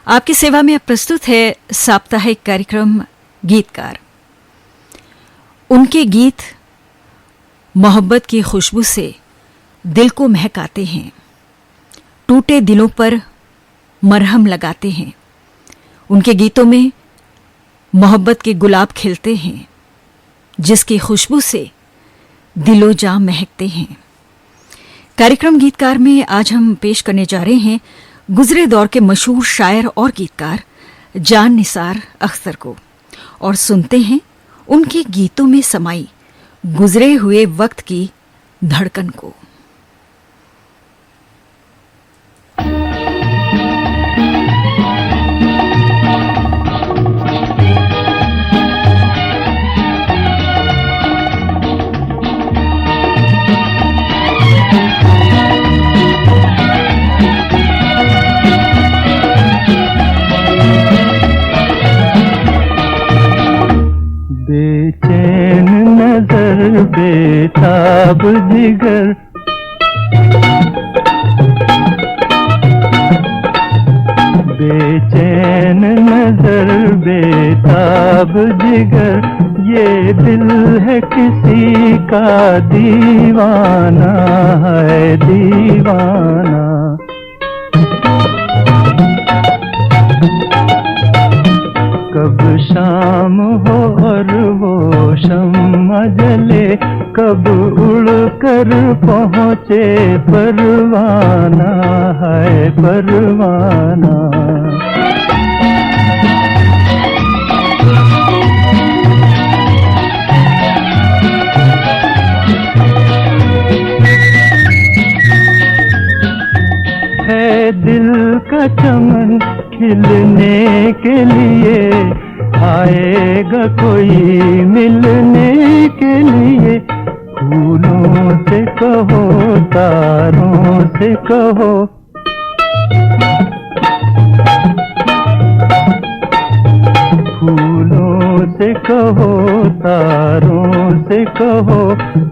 आपकी सेवा में अब प्रस्तुत है साप्ताहिक कार्यक्रम गीतकार। उनके गीत मोहब्बत की खुशबू से दिल को महकाते हैं, टूटे दिलों पर मरहम लगाते हैं। उनके गीतों में मोहब्बत के गुलाब खिलते हैं, जिसकी खुशबू से दिलो जां महकते हैं। कार्यक्रम गीतकार में आज हम पेश करने जा रहे हैं गुजरे दौर के मशहूर शायर और गीतकार जान निसार अख्तर को, और सुनते हैं उनके गीतों में समाई गुजरे हुए वक्त की धड़कन को। बेचैन नजर बेताब जिगर, बेचैन नजर बेताब जिगर, ये दिल है किसी का दीवाना है दीवाना। कब शाम हो और वो शम्मा जले, कब उड़ कर पहुँचे परवाना है परवाना। है दिल का चमन खिलने के लिए, आएगा कोई मिलने के लिए। फूलों से कहो तारों से कहो, फूलों से कहो तारों से कहो,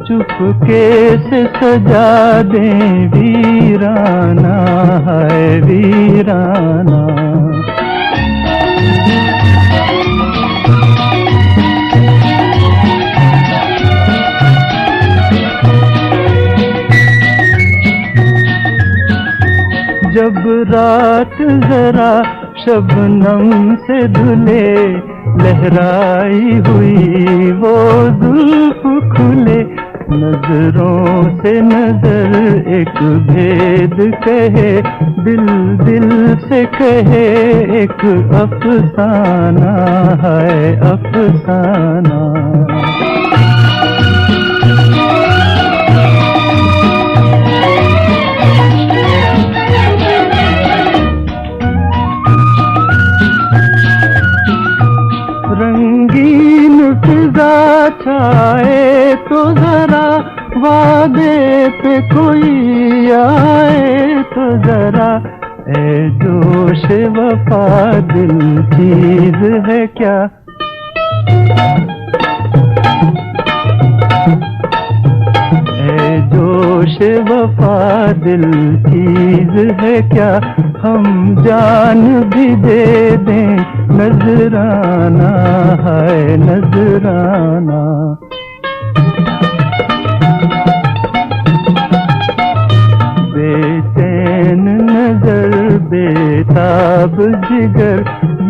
चुपके से सजा दें वीराना है वीराना। जब रात जरा शबनम से धुले, लहराई हुई वो जुल्फ खुले, नजरों से नजर एक भेद कहे, दिल दिल से कहे एक अफसाना है अफसाना। रंगीन फिजा छाए तो जरा, वादे पे कोई आए तो जरा, ए जोश वफा दिल चीज है क्या। ए जोश वफा दिल चीज है क्या, हम जान भी दे दें नजराना है नजराना। बेचैन नजर बेताब जिगर,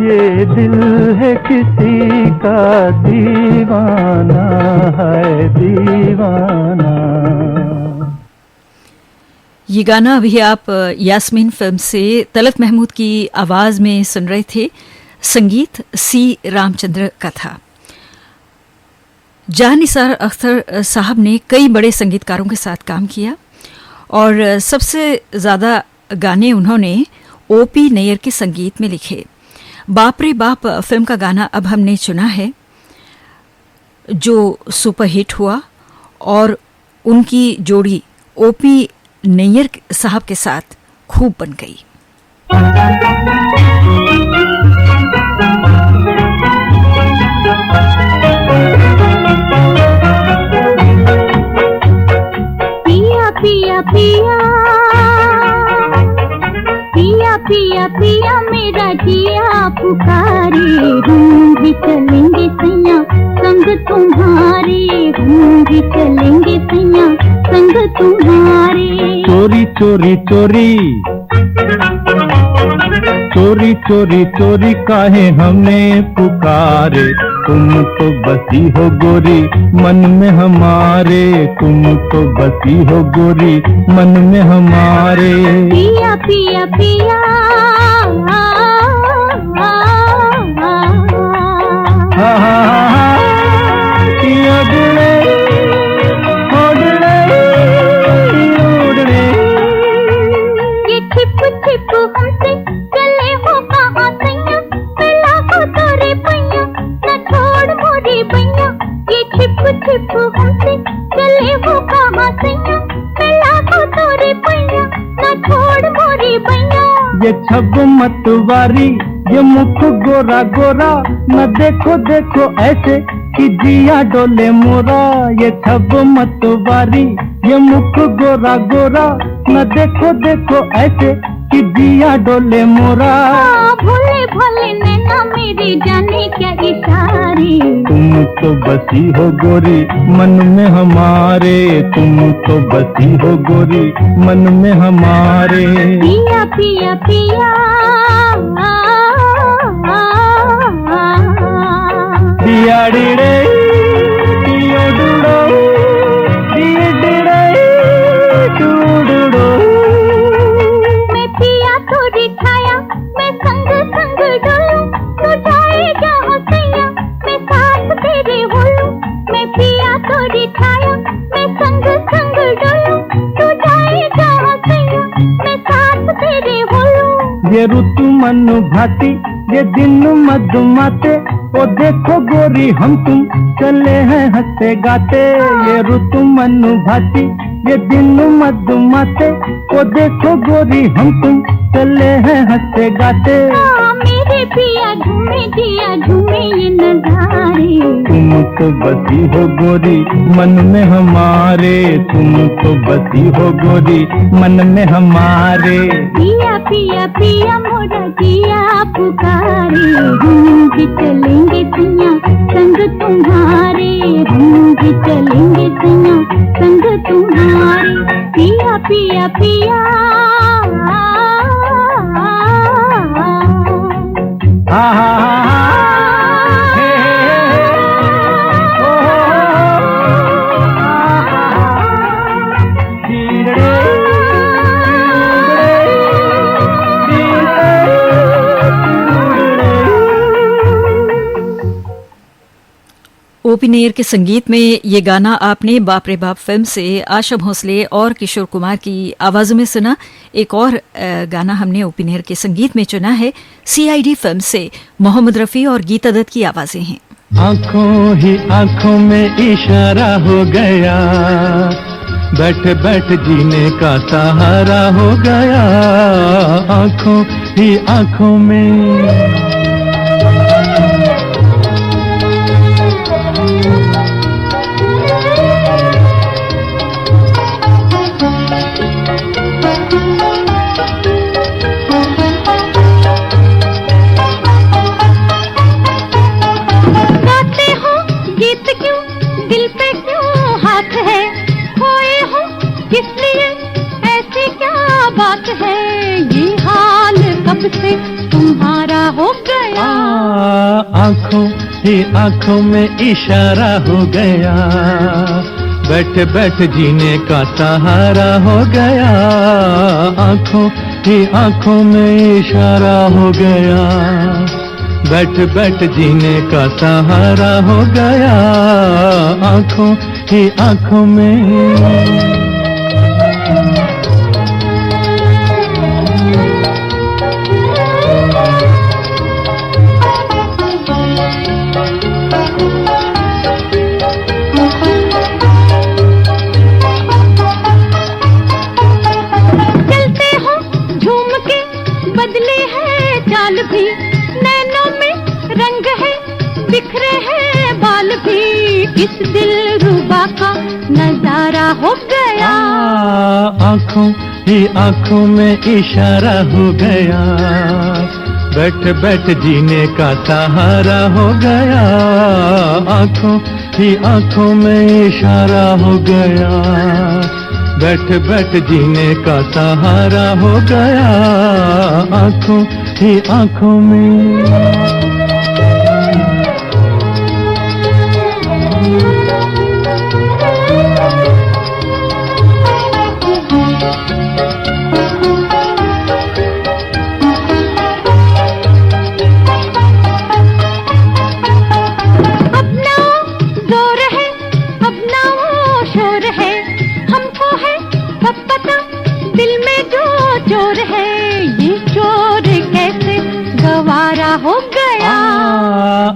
ये दिल है किसी का दीवाना है दीवाना। ये गाना अभी आप यास्मीन फिल्म से तलत महमूद की आवाज में सुन रहे थे। संगीत सी रामचंद्र का था। जान निसार अख्तर साहब ने कई बड़े संगीतकारों के साथ काम किया, और सबसे ज़्यादा गाने उन्होंने ओपी नैयर के संगीत में लिखे। बाप रे बाप फिल्म का गाना अब हमने चुना है, जो सुपरहिट हुआ, और उनकी जोड़ी ओपी नैयर साहब के साथ खूब बन गई। पिया पिया पिया पिया पिया पिया मेरा जिया पुकारे, हम भी चलेंगे सैया संग तुम्हारे, हम भी चलेंगे सैया संग तुम्हारे। चोरी चोरी चोरी चोरी चोरी चोरी काहे हमें पुकारे, तुम तो बसी हो गोरी मन में हमारे, तुम तो बसी हो गोरी मन में हमारे। पिया पिया पिया छिप हमसे चले हो कहाँ सैया, मिला हो तोरे पैया न छोड़ मोरी बैया। ये छिप छिप हमसे चले हो कहाँ सैया, मिला हो तोरे पैया न छोड़ मोरी बैया। ये छब मतवारी ये मुख गोरा गोरा, न देखो देखो ऐसे कि जिया डोले मोरा। ये छब मतवारी ये मुख गोरा गोरा, न देखो देखो ऐसे कि जिया डोले मोरा। भोले भोले नैना मेरे जाने क्या इशारे, तुम तो बसी हो गोरी मन में हमारे, तुम तो बसी हो गोरी मन में हमारे। पिया पिया पिया दिया डिड़े दियो डुडो दिए डिड़े डुडो। मैं पिया तो दिखाया मैं संग संग डोलूं, तू जाए जहाँ सैया मैं साथ तेरे बोलूं। मैं पिया तो दिखाया मैं संग संग डोलूं, तू जाए जहाँ सैया मैं साथ तेरे बोलूं। ये ऋतु मन भाती ये दिन मधुमाते, ओ देखो गोरी हम तुम चले हैं हंसते गाते। ये ऋतु मन भाती ये दिन मधुमाते, ओ देखो गोरी हम तुम चले हैं हंसते गाते। मेरे पिया झूमे दिया झूमे ये नजारे, तुम तो बसी हो गोरी मन में हमारे, तुम तो बसी हो गोरी मन में हमारे। पिया पिया पिया मोरा जिया पुकारे, हम भी चलेंगे सैया संग तुम्हारे, हम भी चलेंगे सैया संग तुम्हारे। पिया पिया पिया ओपी नैयर के संगीत में ये गाना आपने बाप रे बाप फिल्म से आशा भोसले और किशोर कुमार की आवाजों में सुना। एक और गाना हमने ओपी नैयर के संगीत में चुना है, CID फिल्म से मोहम्मद रफी और गीता दत्त की आवाजें हैं। आंखों ही आंखों में इशारा हो गया, बैठ बैठ जीने का सहारा हो गया। आंखों ही आंखों में से तुम्हारा हो गया। आंखों ही आंखों में इशारा हो गया, बैठ बैठ जीने का सहारा हो गया। आंखों ही आंखों में इशारा हो गया, बैठ बैठ जीने का सहारा हो गया। आंखों ही आंखों में भी नैनों में रंग है, बिखरे हैं बाल भी, इस दिल रुबा का नजारा हो गया। आंखों ही आंखों में इशारा हो गया, बैठ बैठ जीने का सहारा हो गया, आंखों ही आंखों में इशारा हो गया, बैठ बैठ जीने का सहारा हो गया, आंखों ही आंखों में। हो गया,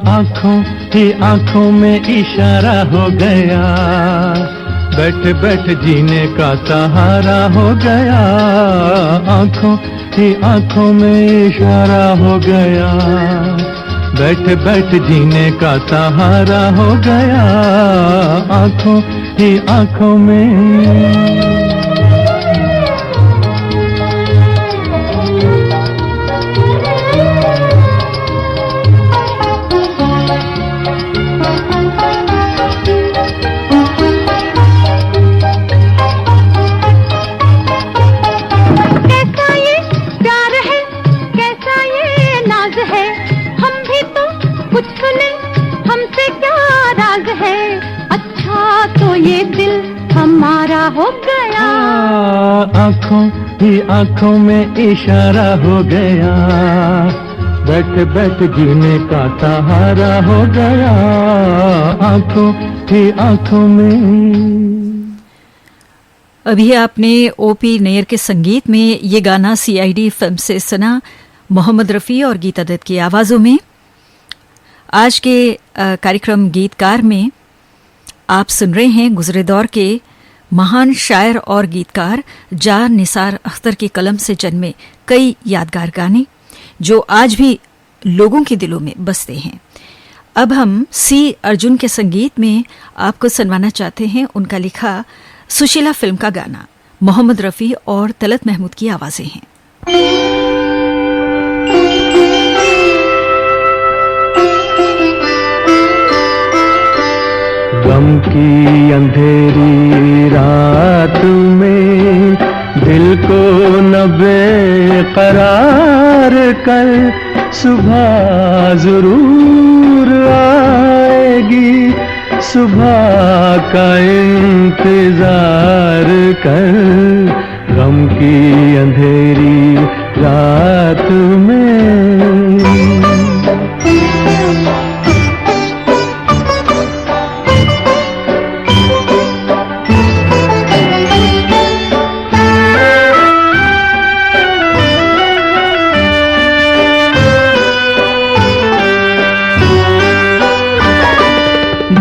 आंखों ही आंखों में इशारा हो गया, बैठ बैठ जीने का सहारा हो गया, आंखों ही आंखों में इशारा हो गया, बैठ बैठ जीने का सहारा हो गया, आंखों ही आंखों में। ये दिल हमारा हो गया, आंखों ही आंखों में इशारा हो गया, बैठ बैठ जीने का सहारा हो गया, आंखों ही आंखों में। अभी आपने ओपी नैयर के संगीत में ये गाना सीआईडी फिल्म से सुना, मोहम्मद रफ़ी और गीता दत्त की आवाज़ों में। आज के कार्यक्रम गीतकार में आप सुन रहे हैं गुज़रे दौर के महान शायर और गीतकार जान निसार अख्तर की कलम से जन्मे कई यादगार गाने जो आज भी लोगों के दिलों में बसते हैं। अब हम सी अर्जुन के संगीत में आपको सुनवाना चाहते हैं उनका लिखा सुशीला फिल्म का गाना। मोहम्मद रफ़ी और तलत महमूद की आवाज़ें हैं। गम की अंधेरी रात में दिल को न बेकरार कर, सुबह जरूर आएगी, सुबह का इंतजार कर। गम की अंधेरी रात में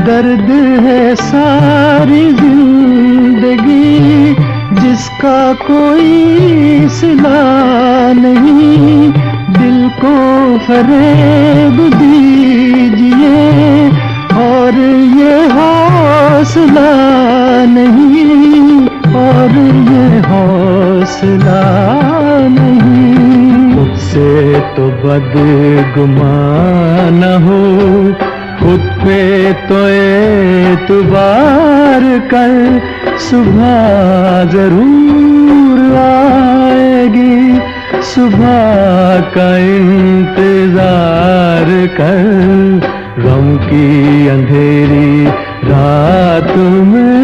दर्द है सारी जिंदगी जिसका कोई सिला नहीं, दिल को फरेब दीजिए और ये हौसला नहीं, और ये हौसला नहीं। मुझसे तो बदगुमान हो, खुद पे तो एतबार कर, सुबह जरूर आएगी, सुबह का इंतजार कर। गम की अंधेरी रात में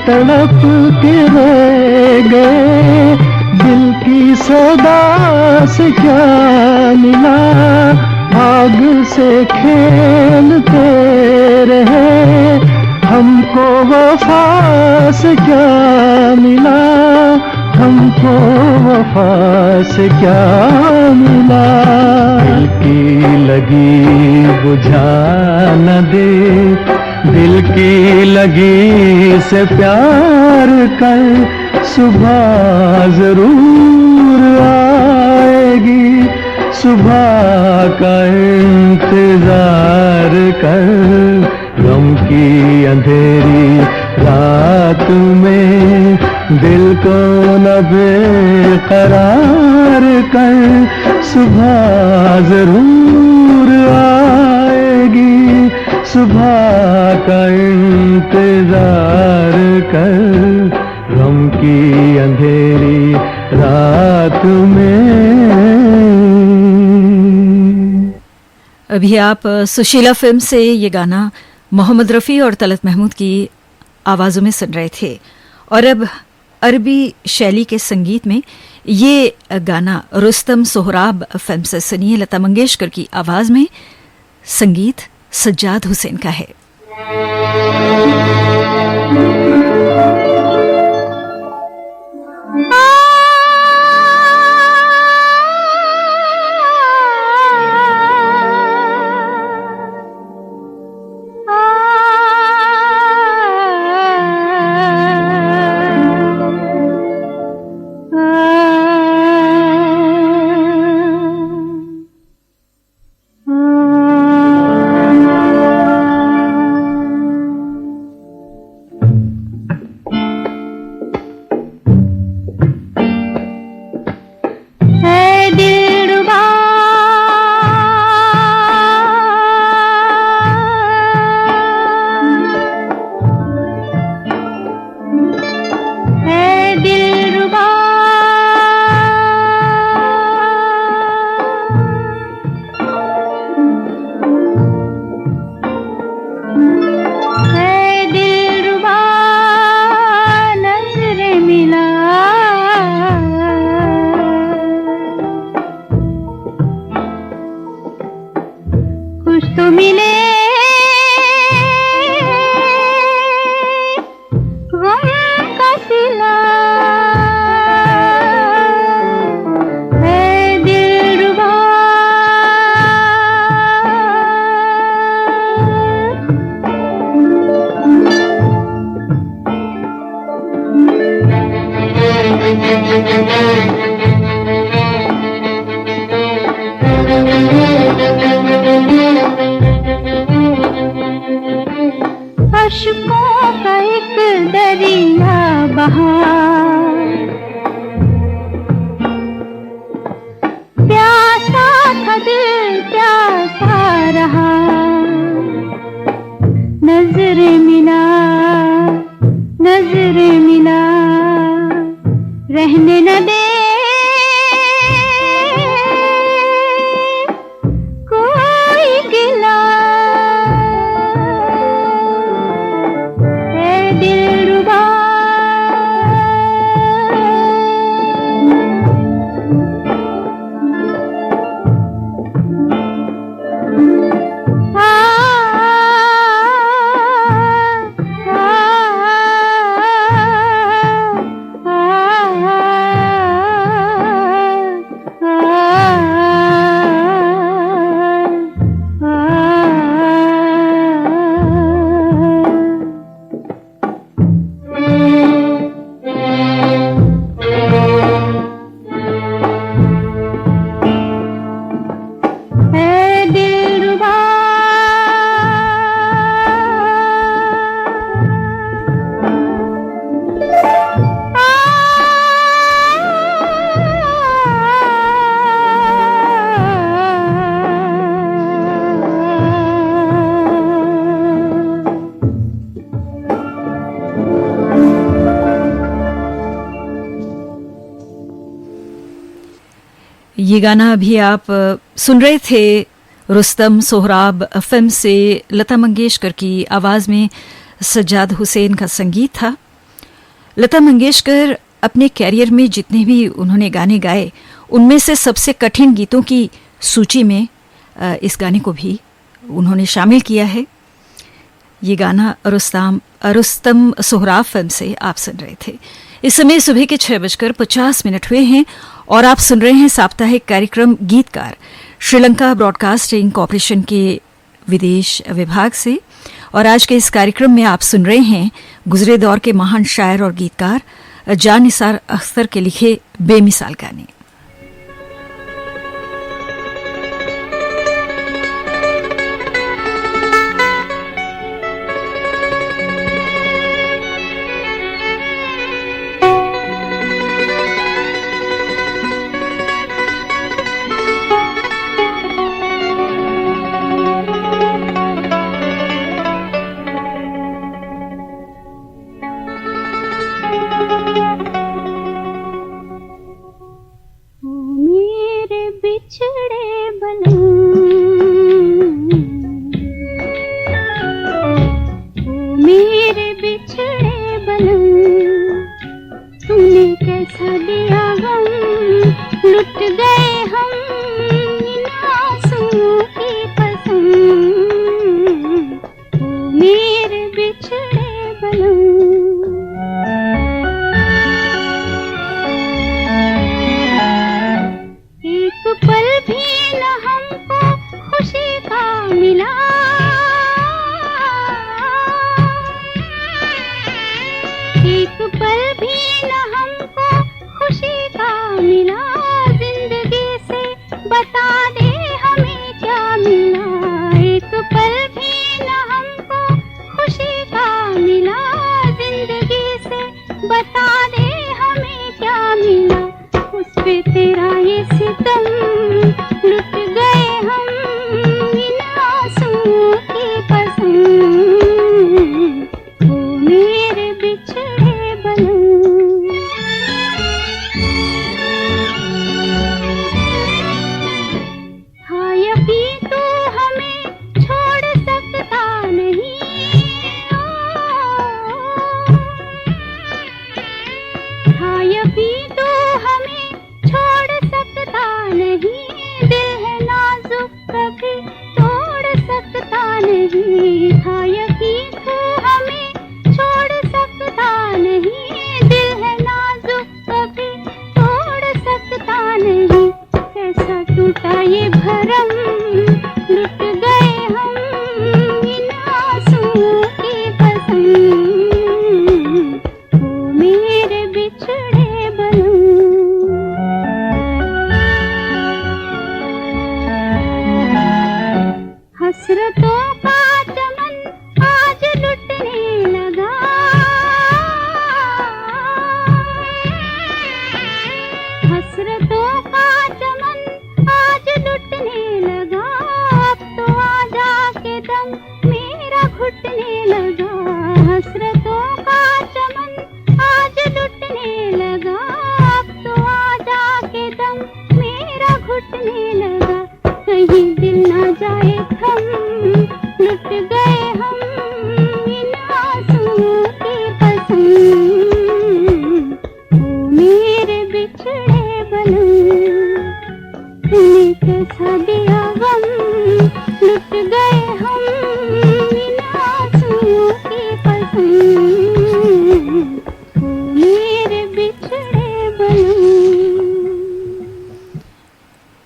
तड़प के रह गए, दिल की सदा से क्या मिला, आग से खेलते रहे, हमको वफा से क्या मिला, हमको वफा से क्या मिला। दिल की लगी बुझा न दे, दिल की लगी से प्यार कर, सुबह जरूर आएगी, सुबह का इंतजार कर। गम की अंधेरी रात में दिल को न बेकरार कर, सुबह जरूर आएगी, सुबह का इंतजार कर। गम की अंधेरी रात में। अभी आप सुशीला फिल्म से ये गाना मोहम्मद रफ़ी और तलत महमूद की आवाज़ों में सुन रहे थे। और अब अरबी शैली के संगीत में ये गाना रुस्तम सोहराब फिल्म से सुनिए। लता मंगेशकर की आवाज़ में, संगीत सज्जाद हुसैन का है। ये गाना अभी आप सुन रहे थे रुस्तम सोहराब फिल्म से, लता मंगेशकर की आवाज़ में सज्जाद हुसैन का संगीत था। लता मंगेशकर अपने कैरियर में जितने भी उन्होंने गाने गाए, उनमें से सबसे कठिन गीतों की सूची में इस गाने को भी उन्होंने शामिल किया है। ये गाना रुस्तम सोहराब फिल्म से आप सुन रहे थे। इस समय सुबह के 6:50 हुए हैं और आप सुन रहे हैं साप्ताहिक कार्यक्रम गीतकार, श्रीलंका ब्रॉडकास्टिंग कॉरपोरेशन के विदेश विभाग से। और आज के इस कार्यक्रम में आप सुन रहे हैं गुजरे दौर के महान शायर और गीतकार जान निसार अख्तर के लिखे बेमिसाल गाने।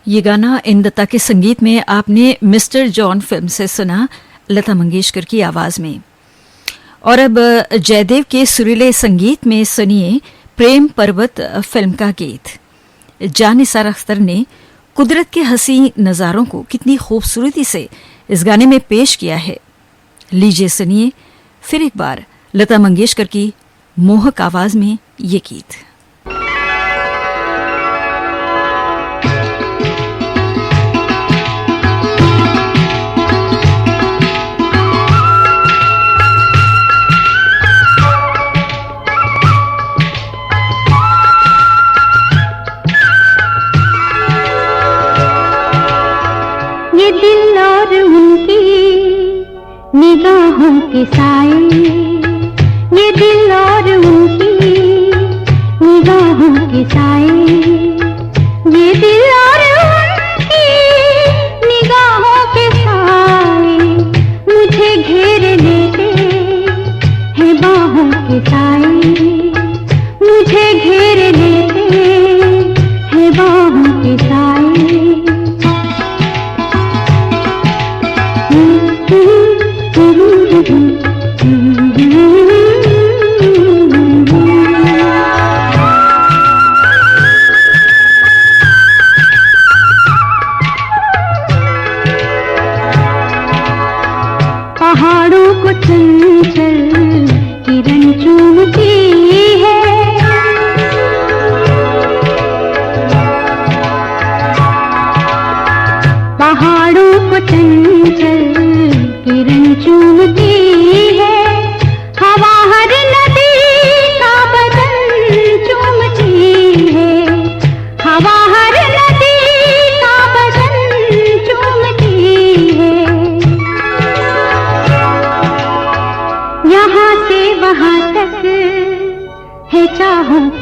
ये गाना इंदत्ता के संगीत में आपने मिस्टर जॉन फिल्म से सुना, लता मंगेशकर की आवाज में। और अब जयदेव के सुरीले संगीत में सुनिए प्रेम पर्वत फिल्म का गीत। जान निसार अख्तर ने कुदरत के हसी नज़ारों को कितनी खूबसूरती से इस गाने में पेश किया है। लीजिए सुनिए फिर एक बार लता मंगेशकर की मोहक आवाज में ये गीत। ये दिल और उनकी निगाहों के साए, ये दिल और उनकी निगाहों के साए, ये दिल और उनकी निगाहों के साए मुझे घेर लेते हैं बाहों के साए, मुझे घेर लेते हैं बाहों के साए।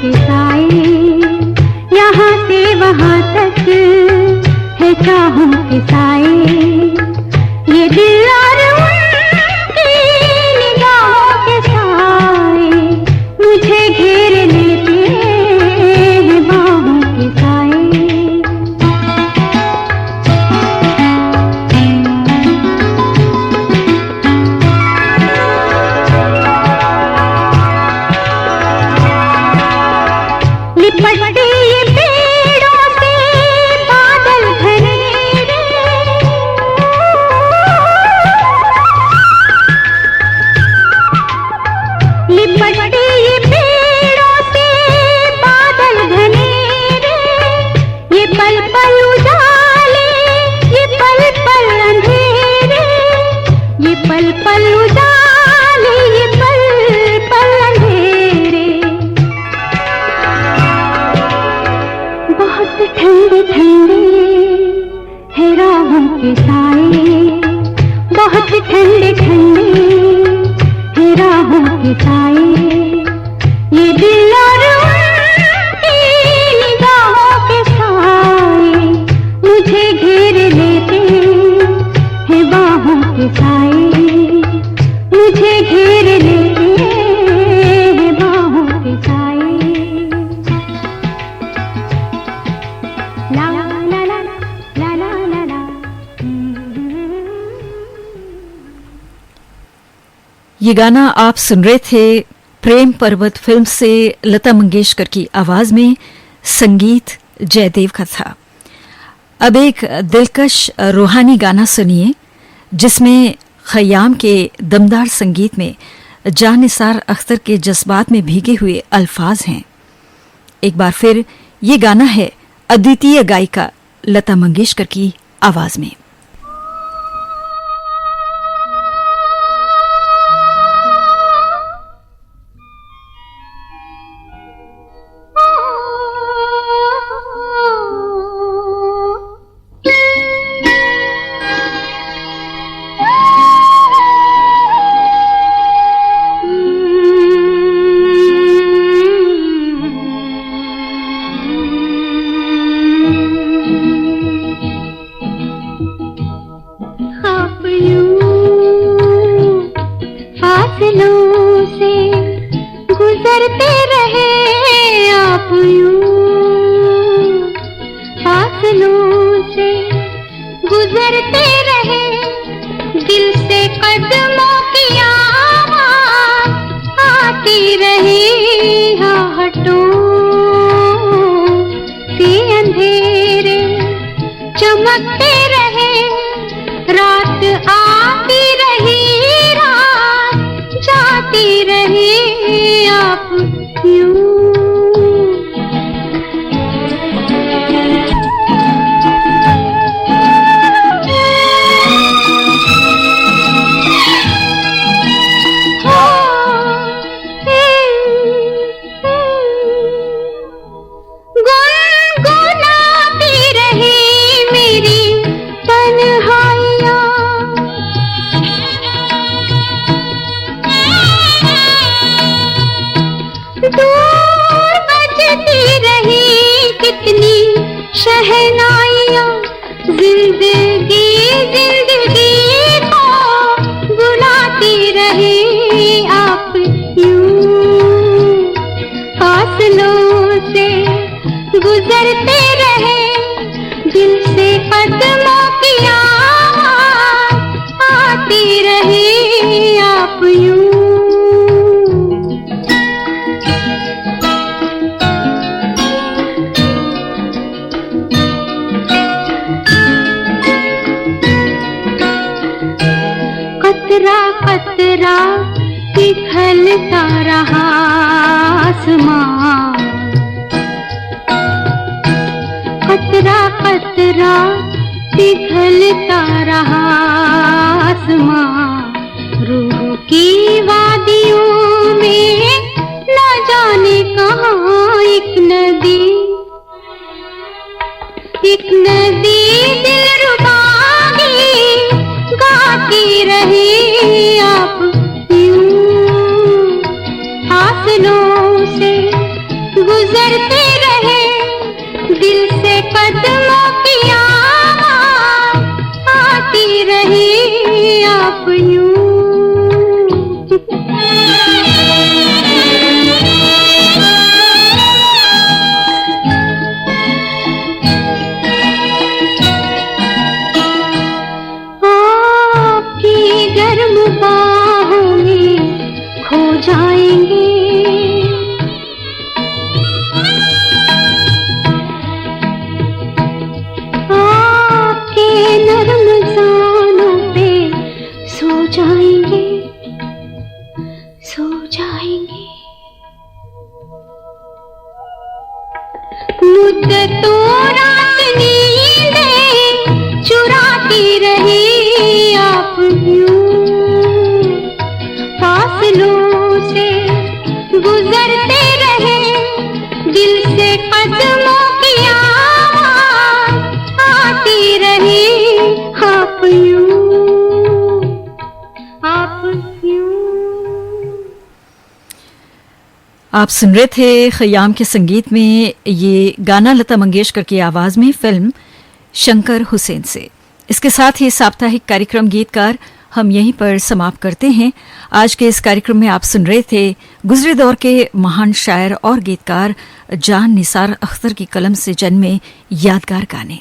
के साए, यहाँ से वहाँ तक है चाहों के साए, ये दिल और उनकी निगाहों के साए मुझे घेर लेते हैं बाहों के साए। लिपटते ये पेड़ों से बादल घनेरे, लिपटते ये पेड़ों से बादल घनेरे, ये पल पल उजाले, ये पल पल अंधेरे, ये पल पल उजाले, ये पल पल अंधेरे। बहुत ठंडे ठंडे है राहों के साए, बहुत ठंडे ठंडे है राहों के साए, ये दिल और उनकी निगाहों के साए मुझे घेर लेते हैं बाहों के साए, मुझे घेर लेते हैं बाहों के साए। ला ला ला ला ला ला ला। ये गाना आप सुन रहे थे प्रेम पर्वत फिल्म से लता मंगेशकर की आवाज में, संगीत जयदेव का था। अब एक दिलकश रूहानी गाना सुनिए जिसमें खयाम के दमदार संगीत में जानिसार अख्तर के जज्बात में भीगे हुए अल्फाज हैं। एक बार फिर ये गाना है अद्वितीय गायिका लता मंगेशकर की आवाज में। चमकते रहे, रात आती रही, रात जाती रही, आप यूं। दूर बजती रही कितनी शहनाइयाँ, जिंदगी जिंदगी को बुलाती रही, आप यूं फासलों से गुजरते रहे, दिल से कदमों की आवाज़ आती रही, आप यूं। कतरा कतरा पिघलता रहा आसमां, कतरा कतरा पिघलता रहा आसमां, रूह की वादियों में न जाने कहाँ एक नदी दिलरुबा गाती रही, आप यूं फासलों से गुजरते रहे दिल से कदमों की आवाज़ आती रही आप यूं। मुद्दतों रात नींदें चुराती रही आप यूं। फासलों से गुजरते रहे दिल से कदमों की आवाज़ आती रही आप यूं, आप यूं। आप सुन रहे थे खयाम के संगीत में ये गाना लता मंगेशकर की आवाज में फिल्म शंकर हुसैन से। इसके साथ ही साप्ताहिक कार्यक्रम गीतकार हम यहीं पर समाप्त करते हैं। आज के इस कार्यक्रम में आप सुन रहे थे गुजरे दौर के महान शायर और गीतकार जान निसार अख्तर की कलम से जन्मे यादगार गाने।